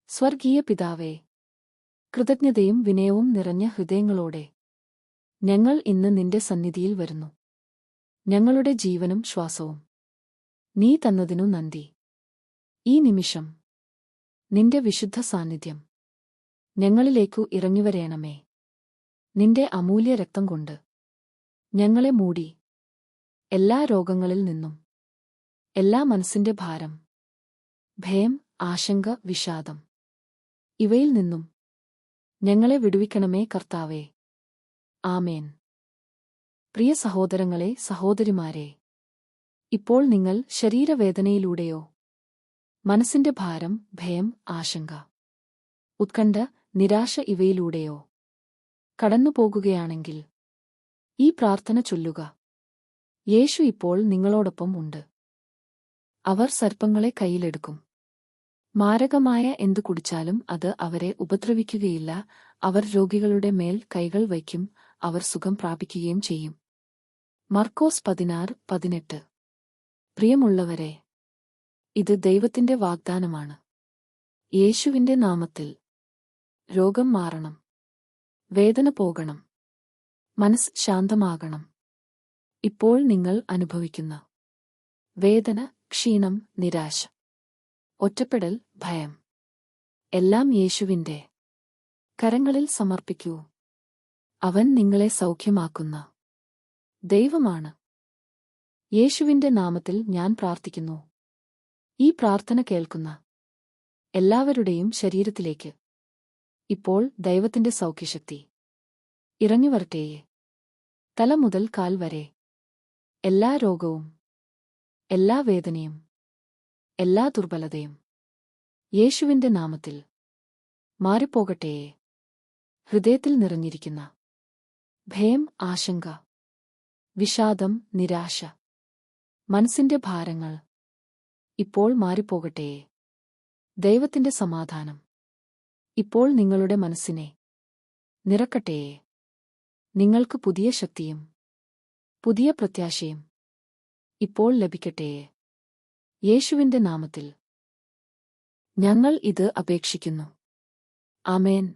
സ്വർഗീയ പിതാവേ, കൃതജ്ഞതയും വിനയവും നിറഞ്ഞ ഹൃദയങ്ങളോടെ ഞങ്ങൾ ഇന്ന് നിന്റെ സന്നിധിയിൽ വരുന്നു. ഞങ്ങളുടെ ജീവനും ശ്വാസവും നീ തന്നതിനു നന്ദി. ഈ നിമിഷം നിന്റെ വിശുദ്ധ സാന്നിധ്യം ഞങ്ങളിലേക്കു ഇറങ്ങിവരേണമേ. നിന്റെ അമൂല്യ രക്തം കൊണ്ട് ഞങ്ങളെ മൂടി എല്ലാ രോഗങ്ങളിൽ നിന്നും, എല്ലാ മനസ്സിന്റെ ഭാരം, ഭയം, ആശങ്ക, വിഷാദം ഇവയിൽ നിന്നും ഞങ്ങളെ വിടുവിക്കണമേ കർത്താവേ. ആമേൻ. പ്രിയ സഹോദരങ്ങളെ, സഹോദരിമാരെ, ഇപ്പോൾ നിങ്ങൾ ശരീരവേദനയിലൂടെയോ മനസ്സിന്റെ ഭാരം, ഭയം, ആശങ്ക, ഉത്കണ്ഠ, നിരാശ ഇവയിലൂടെയോ കടന്നുപോകുകയാണെങ്കിൽ ഈ പ്രാർത്ഥന ചൊല്ലുക. യേശു ഇപ്പോൾ നിങ്ങളോടൊപ്പം ഉണ്ട്. അവർ സർപ്പങ്ങളെ കയ്യിലെടുക്കും. മാരകമായ എന്തു കുടിച്ചാലും അത് അവരെ ഉപദ്രവിക്കുകയില്ല. അവർ രോഗികളുടെ മേൽ കൈകൾ വയ്ക്കും, അവർ സുഖം പ്രാപിക്കുകയും ചെയ്യും. മർക്കോസ് 16:18. പ്രിയമുള്ളവരെ, ഇത് ദൈവത്തിന്റെ വാഗ്ദാനമാണ്. യേശുവിന്റെ നാമത്തിൽ രോഗം മാറണം, വേദന പോകണം, മനസ്സ് ശാന്തമാകണം. ഇപ്പോൾ നിങ്ങൾ അനുഭവിക്കുന്ന വേദന, ക്ഷീണം, നിരാശ, ഒറ്റപ്പെടൽ, ഭയം എല്ലാം യേശുവിന്റെ കരങ്ങളിൽ സമർപ്പിക്കൂ. അവൻ നിങ്ങളെ സൗഖ്യമാക്കുന്ന ദൈവമാണ്. യേശുവിന്റെ നാമത്തിൽ ഞാൻ പ്രാർത്ഥിക്കുന്നു. ഈ പ്രാർത്ഥന കേൾക്കുന്ന എല്ലാവരുടെയും ശരീരത്തിലേക്ക് ഇപ്പോൾ ദൈവത്തിന്റെ സൗഖ്യശക്തി ഇറങ്ങിവരട്ടെ. തല മുതൽ കാൽ വരെ എല്ലാ രോഗവും, എല്ലാ വേദനയും, എല്ലാ ദുർബലതയും യേശുവിന്റെ നാമത്തിൽ മാറിപ്പോകട്ടെ. ഹൃദയത്തിൽ നിറഞ്ഞിരിക്കുന്ന ഭയം, ആശങ്ക, വിഷാദം, നിരാശ, മനസ്സിന്റെ ഭാരങ്ങൾ ഇപ്പോൾ മാറിപ്പോകട്ടെ. ദൈവത്തിന്റെ സമാധാനം ഇപ്പോൾ നിങ്ങളുടെ മനസ്സിനെ നിറക്കട്ടെ. നിങ്ങൾക്ക് പുതിയ ശക്തിയും പുതിയ പ്രത്യാശയും ഇപ്പോൾ ലഭിക്കട്ടെ. യേശുവിന്റെ നാമത്തിൽ ഞങ്ങൾ ഇത് അപേക്ഷിക്കുന്നു. ആമേൻ.